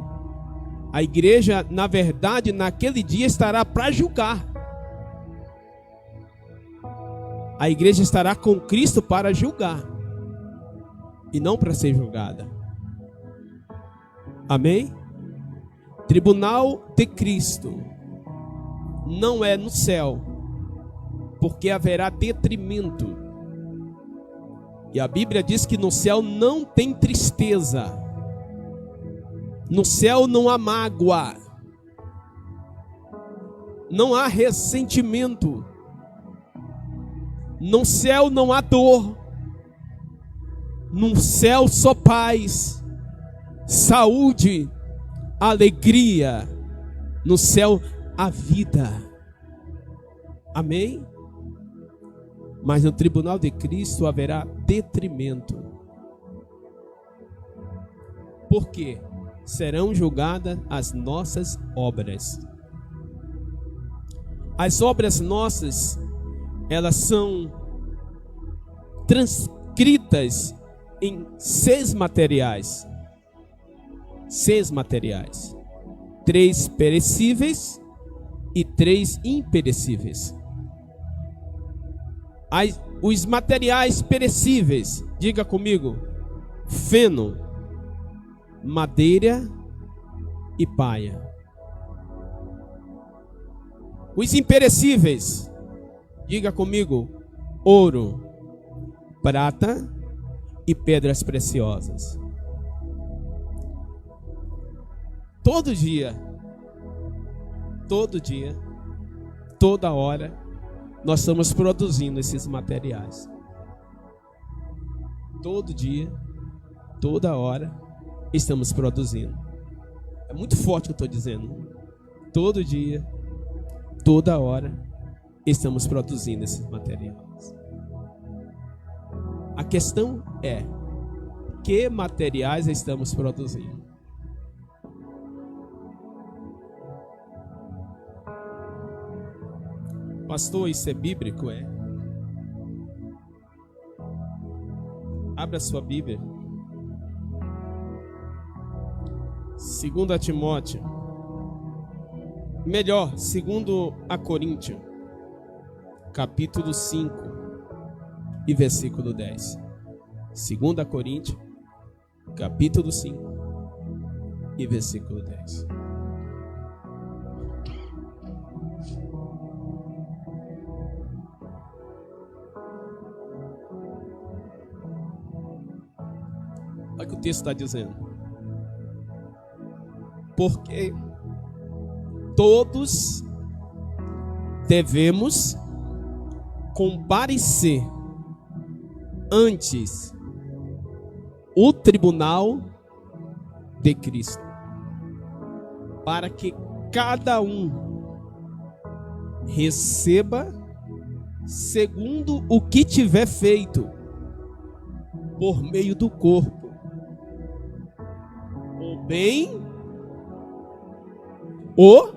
A igreja, na verdade, naquele dia estará para julgar. A igreja estará com Cristo para julgar e não para ser julgada. Amém? Tribunal de Cristo não é no céu, porque haverá detrimento. E a Bíblia diz que no céu não tem tristeza. No céu não há mágoa. Não há ressentimento. No céu não há dor. No céu só paz, saúde, alegria. No céu a vida. Amém? Mas no tribunal de Cristo haverá detrimento. Por quê? Serão julgadas as nossas obras. As obras nossas, elas são transcritas em 6 materiais. 6 materiais. 3 perecíveis e 3 imperecíveis. Os materiais perecíveis, diga comigo: feno, madeira e palha. Os imperecíveis, diga comigo: ouro, prata e pedras preciosas. Todo dia, toda hora, nós estamos produzindo esses materiais. Todo dia, toda hora, estamos produzindo. É muito forte o que eu estou dizendo. Todo dia, toda hora, estamos produzindo esses materiais. A questão é: que materiais estamos produzindo? Pastor, isso é bíblico? É. Abra sua Bíblia. 2 Timóteo. Melhor, 2 Coríntios, capítulo 5 e versículo 10. 2 Coríntios, capítulo 5 e versículo 10. Olha o que o texto está dizendo. Porque todos devemos comparecer antes o tribunal de Cristo, para que cada um receba segundo o que tiver feito por meio do corpo, o bem ou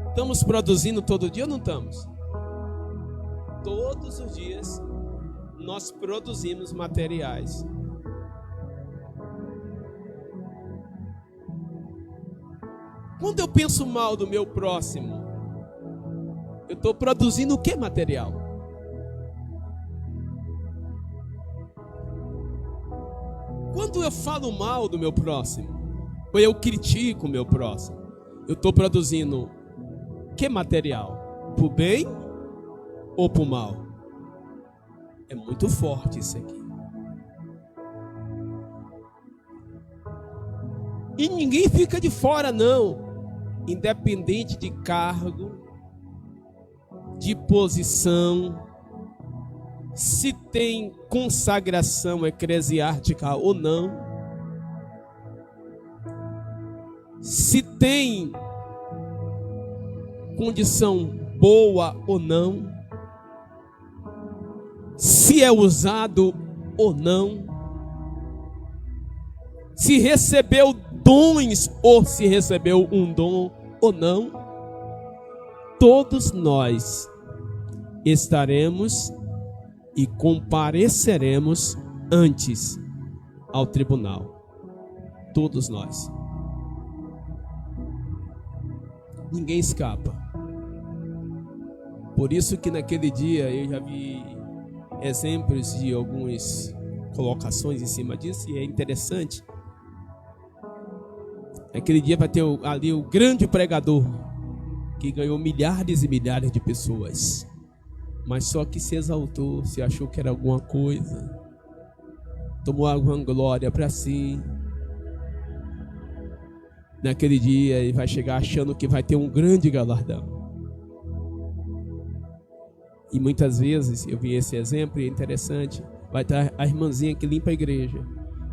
estamos produzindo todo dia ou não estamos? Todos os dias nós produzimos materiais. Quando eu penso mal do meu próximo, Eu estou produzindo o que material? Quando eu falo mal do meu próximo, ou eu critico o meu próximo, eu estou produzindo que material? Para o bem ou para o mal? É muito forte isso aqui. E ninguém fica de fora, não. Independente de cargo, de posição, se tem consagração eclesiástica ou não, se tem condição boa ou não, se é usado ou não, se recebeu dons ou se recebeu um dom ou não, todos nós estaremos e compareceremos antes ao tribunal. Todos nós. Ninguém escapa. Por isso que naquele dia eu já vi exemplos de algumas colocações em cima disso, e é interessante. Naquele dia vai ter ali o grande pregador que ganhou milhares e milhares de pessoas, mas só que se exaltou, se achou que era alguma coisa, tomou alguma glória para si. Naquele dia ele vai chegar achando que vai ter um grande galardão. E muitas vezes eu vi esse exemplo e é interessante. Vai estar a irmãzinha que limpa a igreja,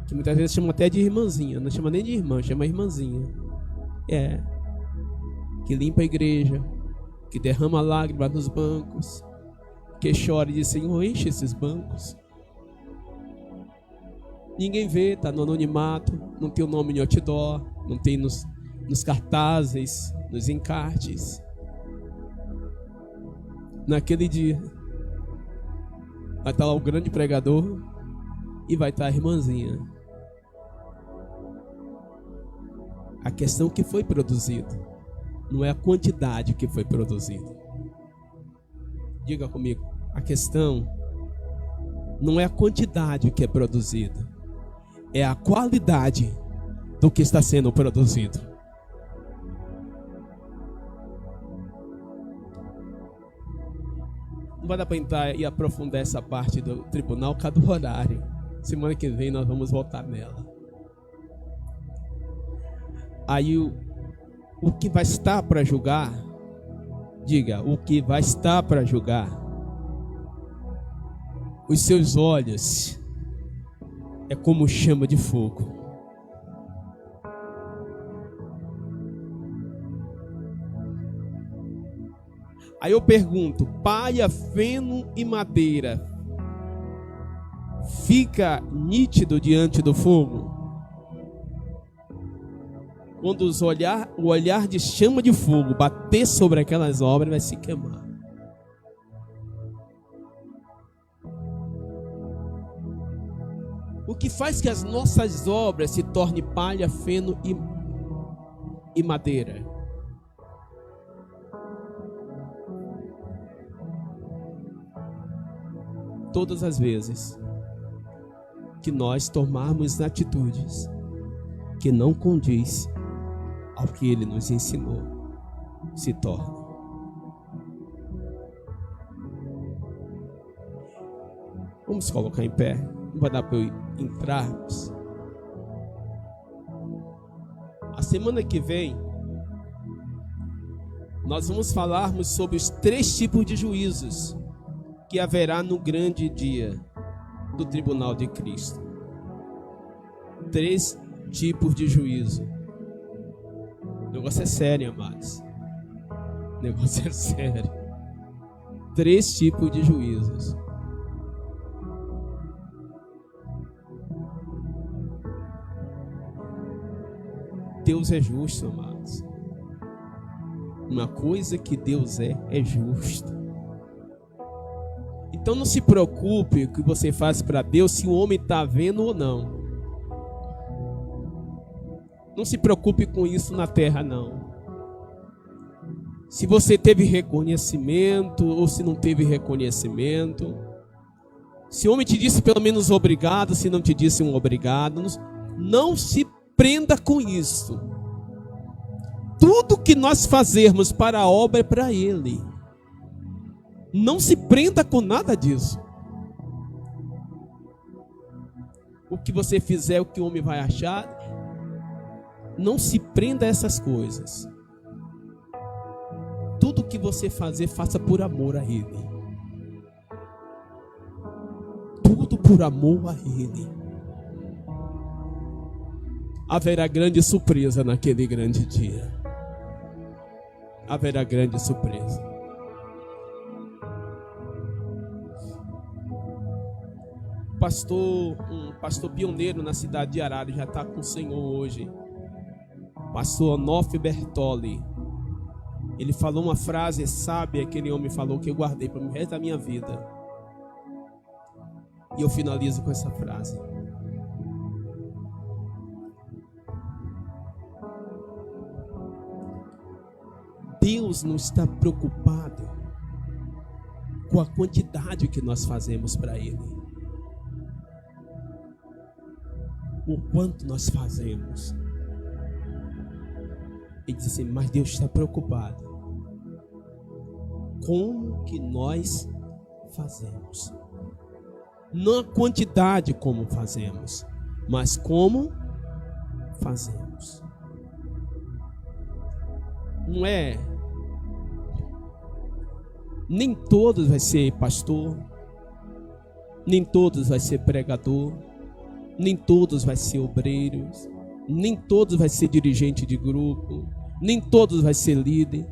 que muitas vezes chama até de irmãzinha, não chama nem de irmã, chama irmãzinha. Que limpa a igreja, que derrama lágrimas nos bancos, que chora e diz: Senhor, enche esses bancos. Ninguém vê, está no anonimato, não tem o nome em outdoor, não tem nos cartazes, nos encartes. Naquele dia vai estar lá o grande pregador e vai estar a irmãzinha. A questão que foi produzido não é a quantidade que foi produzida. Diga comigo, a questão não é a quantidade que é produzida, é a qualidade do que está sendo produzido. Não vai dar para entrar e aprofundar essa parte do tribunal, cada horário. Semana que vem nós vamos voltar nela. Aí o que vai estar para julgar, diga, o que vai estar para julgar, os seus olhos é como chama de fogo. Aí eu pergunto: palha, feno e madeira fica nítido diante do fogo? Quando o olhar de chama de fogo bater sobre aquelas obras, vai se queimar. O que faz que as nossas obras se tornem palha, feno e madeira? Todas as vezes que nós tomarmos atitudes que não condiz ao que ele nos ensinou, se torna. Vamos colocar em pé. Não vai dar para entrarmos. A semana que vem nós vamos falarmos sobre os 3 tipos de juízos que haverá no grande dia do tribunal de Cristo. 3 tipos de juízo. O negócio é sério, amados. O negócio é sério. 3 tipos de juízos. Deus é justo, amados. Uma coisa que Deus é justo. Então não se preocupe o que você faz para Deus, se o homem está vendo ou não. Não se preocupe com isso na terra, não. se você teve reconhecimento ou se não teve reconhecimento. Se o homem te disse pelo menos obrigado, se não te disse um obrigado, não se prenda com isso. Tudo que nós fazermos para a obra é para Ele. Não se prenda com nada disso. O que você fizer, o que o homem vai achar, não se prenda a essas coisas. Tudo que você fazer, faça por amor a Ele. Tudo por amor a Ele. Haverá grande surpresa naquele grande dia. Haverá grande surpresa. Um pastor pioneiro na cidade de Arara já está com o Senhor hoje. Pastor Onofre Bertoli. Ele falou uma frase sábia, aquele homem falou, que eu guardei para o resto da minha vida. E eu finalizo com essa frase. Deus não está preocupado com a quantidade que nós fazemos para Ele. O quanto nós fazemos. Ele diz assim, mas Deus está preocupado como que nós fazemos. Não a quantidade como fazemos, mas como fazemos. Não é, nem todos vai ser pastor, nem todos vai ser pregador, nem todos vai ser obreiros, nem todos vai ser dirigente de grupo, nem todos vai ser líder,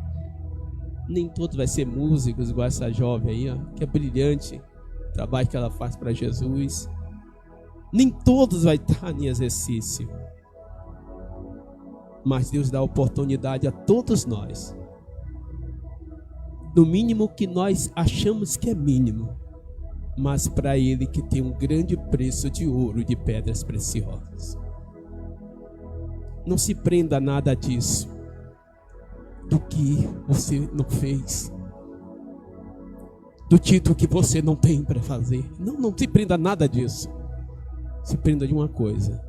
nem todos vai ser músicos, igual essa jovem aí, ó, que é brilhante, o trabalho que ela faz para Jesus. Nem todos vai estar em exercício. Mas Deus dá oportunidade a todos nós. No mínimo que nós achamos que é mínimo, mas para Ele que tem um grande preço de ouro e de pedras preciosas. Não se prenda a nada disso, do que você não fez, do título que você não tem para fazer. Não se prenda a nada disso. Se prenda de uma coisa: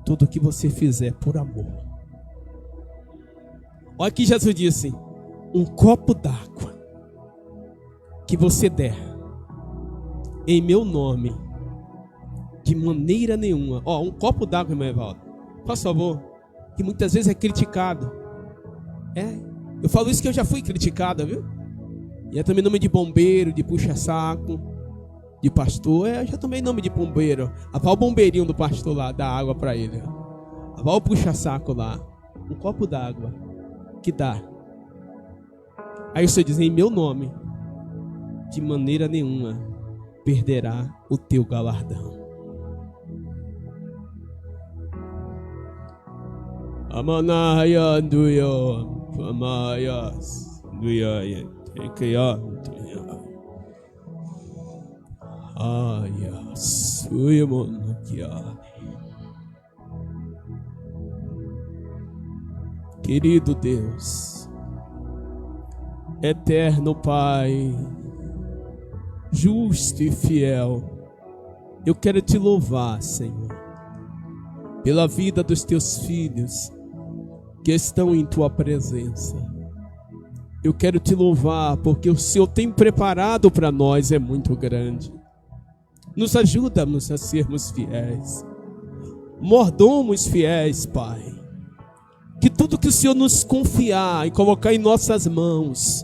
tudo que você fizer por amor. Olha que Jesus disse: um copo d'água que você der em meu nome, de maneira nenhuma. Ó, um copo d'água, irmão Evaldo, por favor, que muitas vezes é criticado. Eu falo isso que eu já fui criticado, viu? E é também nome de bombeiro, de puxa-saco, de pastor. Eu já tomei nome de bombeiro. Avá o bombeirinho do pastor lá, dá água para ele. Avá o puxa-saco lá. Um copo d'água que dá. Aí você diz, em meu nome, de maneira nenhuma perderá o teu galardão. Amanaya Duyo Amayas Duya Tekaya Aya Suyamon Kia. Querido Deus, eterno Pai, justo e fiel, eu quero te louvar, Senhor, pela vida dos teus filhos que estão em tua presença. Eu quero te louvar porque o Senhor tem preparado para nós é muito grande. Nos ajuda-nos a sermos fiéis, mordomos fiéis, Pai. Que tudo que o Senhor nos confiar e colocar em nossas mãos,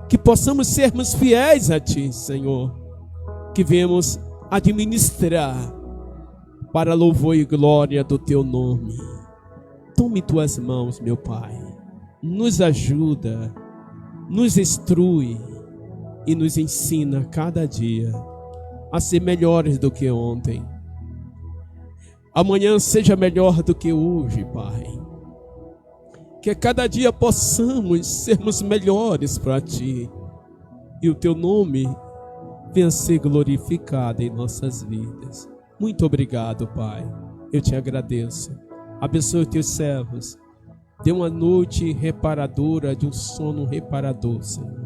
que possamos sermos fiéis a Ti, Senhor. Que venhamos administrar para louvor e glória do Teu nome. Tome Tuas mãos, meu Pai. Nos ajuda, nos instrui e nos ensina cada dia a ser melhores do que ontem. Amanhã seja melhor do que hoje, Pai. Que a cada dia possamos sermos melhores para Ti e o Teu nome venha ser glorificado em nossas vidas. Muito obrigado, Pai. Eu te agradeço. Abençoe os Teus servos. Dê uma noite reparadora, de um sono reparador, Senhor.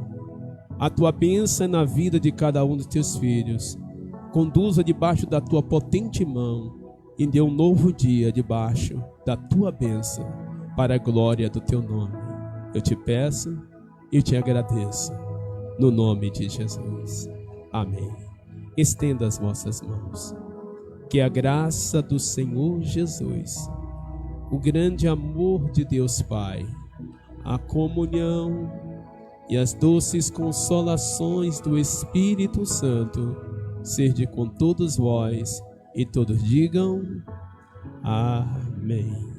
A tua bênção na vida de cada um dos teus filhos. Conduza debaixo da tua potente mão e dê um novo dia debaixo da tua bênção, para a glória do teu nome. Eu te peço e te agradeço, no nome de Jesus. Amém. Estenda as vossas mãos. Que a graça do Senhor Jesus, o grande amor de Deus Pai, a comunhão e as doces consolações do Espírito Santo seja com todos vós, e todos digam amém.